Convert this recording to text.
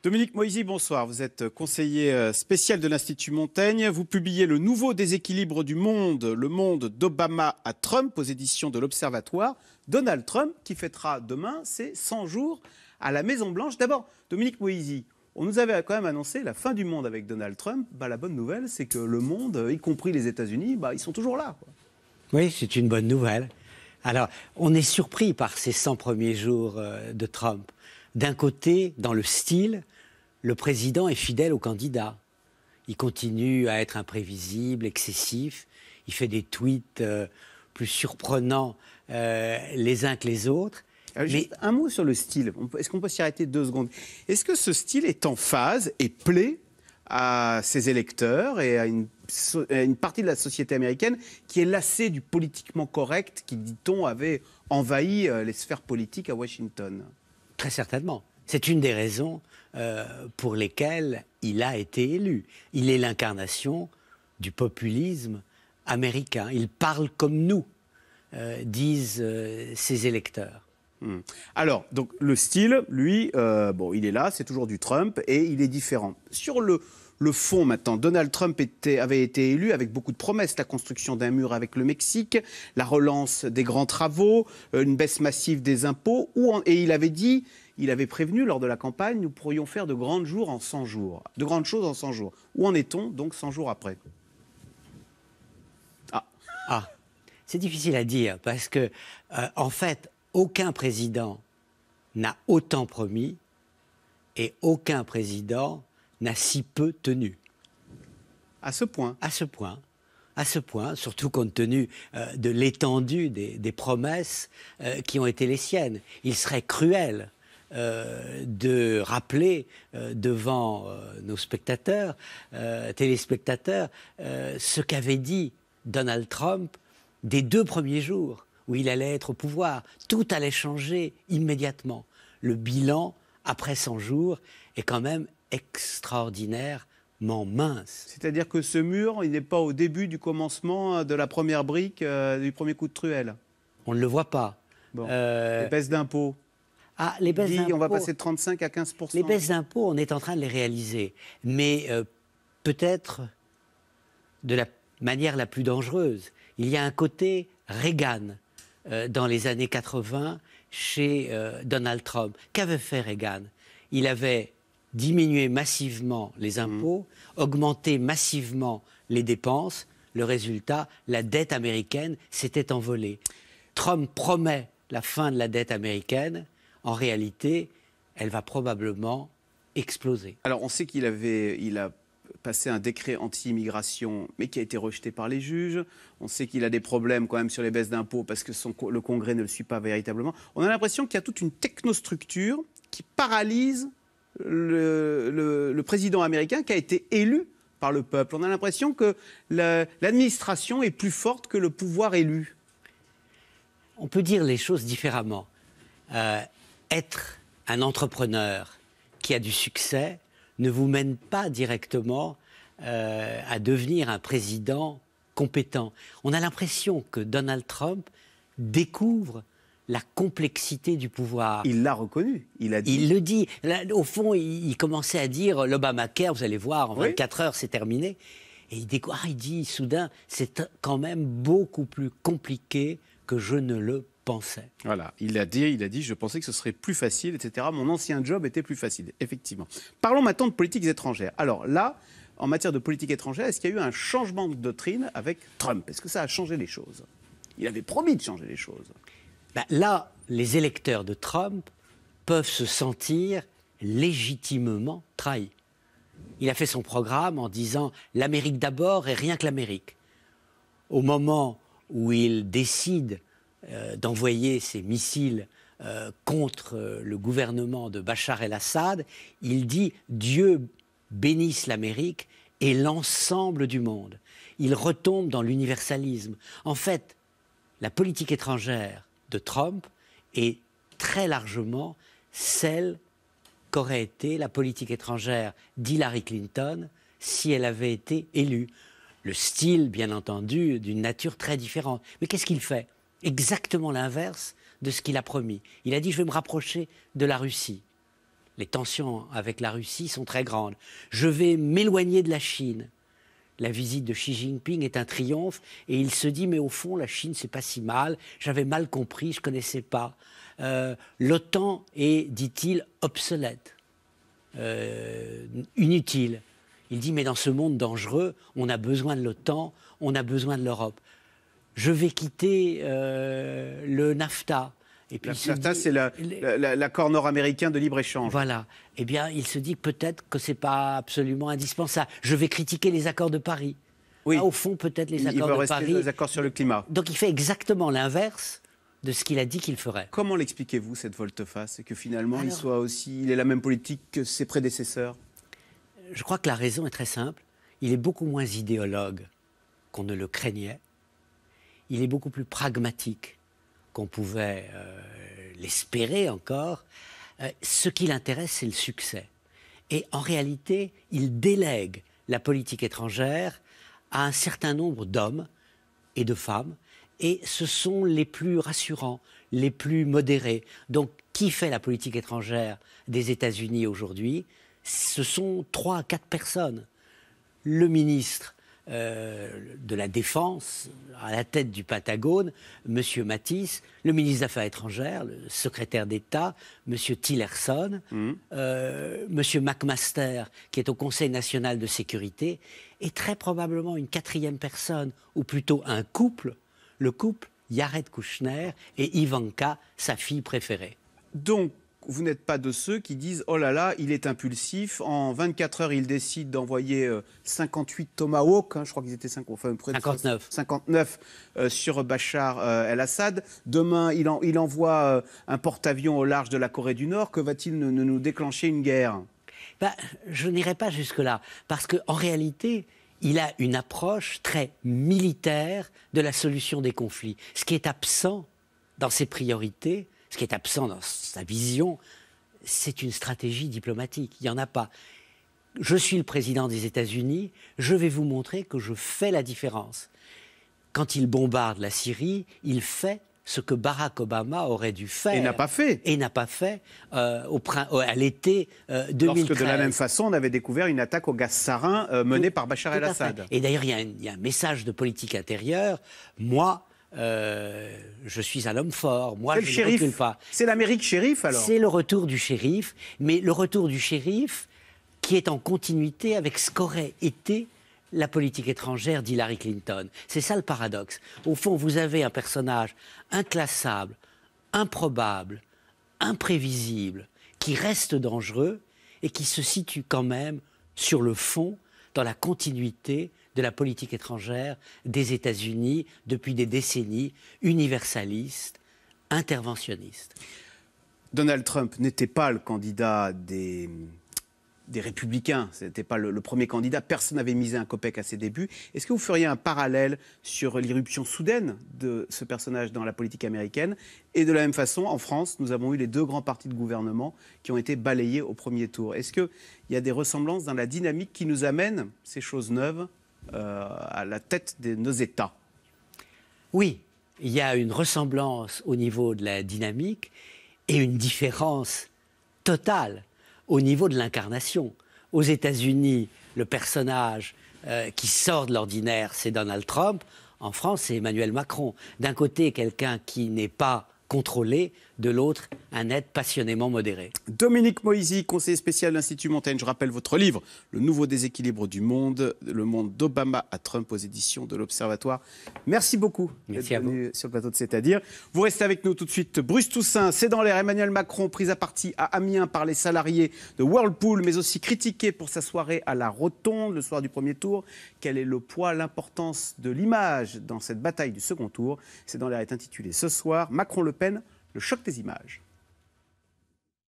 Dominique Moisy, bonsoir. Vous êtes conseiller spécial de l'Institut Montaigne. Vous publiez Le nouveau déséquilibre du monde, le monde d'Obama à Trump aux éditions de l'Observatoire. Donald Trump qui fêtera demain ses 100 jours à la Maison-Blanche. D'abord, Dominique Moisy, on nous avait quand même annoncé la fin du monde avec Donald Trump. La bonne nouvelle, c'est que le monde, y compris les États-Unis, ils sont toujours là, quoi. Oui, c'est une bonne nouvelle. Alors, on est surpris par ces 100 premiers jours de Trump. D'un côté, dans le style, le président est fidèle au candidat. Il continue à être imprévisible, excessif. Il fait des tweets plus surprenants les uns que les autres. Alors, juste un mot sur le style. Est-ce qu'on peut s'y arrêter 2 secondes? Est-ce que ce style est en phase et plaît à ses électeurs et à une partie de la société américaine qui est lassée du politiquement correct qui, dit-on, avait envahi les sphères politiques à Washington? Très certainement. C'est une des raisons pour lesquelles il a été élu. Il est l'incarnation du populisme américain. Il parle comme nous, disent ses électeurs. Alors, donc, le style, lui, il est là, c'est toujours du Trump et il est différent. Sur le fond, maintenant, Donald Trump avait été élu avec beaucoup de promesses. La construction d'un mur avec le Mexique, la relance des grands travaux, une baisse massive des impôts. Et il avait prévenu lors de la campagne, nous pourrions faire de grandes choses en 100 jours. Où en est-on, donc, 100 jours après? C'est difficile à dire parce que, en fait, aucun président n'a autant promis et aucun président n'a si peu tenu. À ce point. À ce point, surtout compte tenu de l'étendue des promesses qui ont été les siennes. Il serait cruel de rappeler devant nos spectateurs, téléspectateurs, ce qu'avait dit Donald Trump des 2 premiers jours où il allait être au pouvoir. Tout allait changer immédiatement. Le bilan, après 100 jours, est quand même extraordinairement mince. C'est-à-dire que ce mur, il n'est pas au début du commencement de la première brique, du premier coup de truelle. On ne le voit pas. Les baisses d'impôts. Les baisses d'impôts. On va passer de 35 à 15%. Les baisses d'impôts, on est en train de les réaliser. Mais peut-être de la manière la plus dangereuse. Il y a un côté Reagan dans les années 80 chez Donald Trump. Qu'avait fait Reagan? Il avait diminué massivement les impôts, augmenté massivement les dépenses. Le résultat, la dette américaine s'était envolée. Trump promet la fin de la dette américaine. En réalité, elle va probablement exploser. Alors, on sait qu'il a passé un décret anti-immigration, mais qui a été rejeté par les juges. On sait qu'il a des problèmes quand même sur les baisses d'impôts parce que le Congrès ne le suit pas véritablement. On a l'impression qu'il y a toute une technostructure qui paralyse le président américain qui a été élu par le peuple. On a l'impression que l'administration est plus forte que le pouvoir élu. On peut dire les choses différemment. Être un entrepreneur qui a du succès ne vous mène pas directement à devenir un président compétent. On a l'impression que Donald Trump découvre la complexité du pouvoir. Il l'a reconnu, il a dit. Il le dit. Là, au fond, il commençait à dire l'Obamacare, vous allez voir, en 24 heures, c'est terminé. Et il dit soudain, c'est quand même beaucoup plus compliqué que je ne le pensais. Voilà, il a dit, je pensais que ce serait plus facile, etc. Mon ancien job était plus facile, effectivement. Parlons maintenant de politiques étrangères. Alors là, en matière de politique étrangère, est-ce qu'il y a eu un changement de doctrine avec Trump? Est-ce que ça a changé les choses? Il avait promis de changer les choses. Là, les électeurs de Trump peuvent se sentir légitimement trahis. Il a fait son programme en disant « l'Amérique d'abord et rien que l'Amérique ». Au moment où il décide d'envoyer ses missiles contre le gouvernement de Bachar el-Assad, il dit « Dieu bénisse l'Amérique et l'ensemble du monde ». Il retombe dans l'universalisme. En fait, la politique étrangère de Trump est très largement celle qu'aurait été la politique étrangère d'Hillary Clinton si elle avait été élue. Le style, bien entendu, d'une nature très différente. Mais qu'est-ce qu'il fait? Exactement l'inverse de ce qu'il a promis. Il a dit « je vais me rapprocher de la Russie ». Les tensions avec la Russie sont très grandes. Je vais m'éloigner de la Chine. La visite de Xi Jinping est un triomphe et il se dit mais au fond la Chine c'est pas si mal, j'avais mal compris, je connaissais pas. L'OTAN est, dit-il, obsolète, inutile. Il dit mais dans ce monde dangereux, on a besoin de l'OTAN, on a besoin de l'Europe. Je vais quitter le NAFTA. Et puis La NAFTA, c'est l'accord nord-américain de libre-échange. Voilà. Eh bien, il se dit peut-être que ce n'est pas absolument indispensable. Je vais critiquer les accords de Paris. Oui. Là, au fond, peut-être les accords de Paris. Il veut rester dans les accords sur le climat. Donc, il fait exactement l'inverse de ce qu'il a dit qu'il ferait. Comment l'expliquez-vous, cette volte-face? Et que finalement, il ait la même politique que ses prédécesseurs? Je crois que la raison est très simple. Il est beaucoup moins idéologue qu'on ne le craignait. Il est beaucoup plus pragmatique qu'on pouvait l'espérer encore. Ce qui l'intéresse, c'est le succès. Et en réalité, il délègue la politique étrangère à un certain nombre d'hommes et de femmes, et ce sont les plus rassurants, les plus modérés. Donc, qui fait la politique étrangère des États-Unis aujourd'hui? Ce sont 3 à 4 personnes. Le ministre de la Défense, à la tête du Pentagone, M. Mattis, le ministre des Affaires étrangères, le secrétaire d'État, M. Tillerson, M. McMaster, qui est au Conseil national de sécurité, et très probablement une 4e personne, ou plutôt un couple, le couple Jared Kushner et Ivanka, sa fille préférée. Donc, vous n'êtes pas de ceux qui disent « Oh là là, il est impulsif, en 24 heures, il décide d'envoyer 58 Tomahawk, je crois qu'ils étaient 59 sur Bachar el-Assad. Demain, il envoie un porte-avions au large de la Corée du Nord. Que va-t-il nous déclencher une guerre ?» Je n'irai pas jusque-là, parce qu'en réalité, il a une approche très militaire de la solution des conflits. Ce qui est absent dans ses priorités, ce qui est absent dans sa vision, c'est une stratégie diplomatique. Il n'y en a pas. Je suis le président des États-Unis, je vais vous montrer que je fais la différence. Quand il bombarde la Syrie, il fait ce que Barack Obama aurait dû faire. Et n'a pas fait. Et n'a pas fait à l'été 2013. Lorsque de la même façon, on avait découvert une attaque au gaz sarin menée par Bachar el-Assad. Et d'ailleurs, il y a un message de politique intérieure. Moi, je suis un homme fort, moi je ne recule pas. C'est l'Amérique shérif alors? C'est le retour du shérif, mais le retour du shérif qui est en continuité avec ce qu'aurait été la politique étrangère d'Hillary Clinton. C'est ça le paradoxe. Au fond, vous avez un personnage inclassable, improbable, imprévisible, qui reste dangereux et qui se situe quand même sur le fond dans la continuité de la politique étrangère des États-Unis depuis des décennies, universaliste, interventionniste. Donald Trump n'était pas le candidat des Républicains, ce n'était pas le premier candidat, personne n'avait misé un copec à ses débuts. Est-ce que vous feriez un parallèle sur l'irruption soudaine de ce personnage dans la politique américaine? Et de la même façon, en France, nous avons eu les 2 grands partis de gouvernement qui ont été balayés au premier tour. Est-ce qu'il y a des ressemblances dans la dynamique qui nous amènent, ces choses neuves, à la tête de nos États? Oui, il y a une ressemblance au niveau de la dynamique et une différence totale au niveau de l'incarnation. Aux États-Unis, le personnage qui sort de l'ordinaire, c'est Donald Trump. En France, c'est Emmanuel Macron. D'un côté, quelqu'un qui n'est pas contrôlé, de l'autre, un être passionnément modéré. Dominique Moïsi, conseiller spécial de l'Institut Montaigne. Je rappelle votre livre, Le nouveau déséquilibre du monde, le monde d'Obama à Trump, aux éditions de l'Observatoire. Merci beaucoup d'être venu sur le plateau de C'est-à-dire. Vous restez avec nous tout de suite. Bruce Toussaint, c'est dans l'air. Emmanuel Macron, pris à partie à Amiens par les salariés de Whirlpool, mais aussi critiqué pour sa soirée à la Rotonde, le soir du premier tour. Quel est le poids, l'importance de l'image dans cette bataille du second tour? C'est dans l'air est intitulé ce soir, Macron-Le Pen, le choc des images.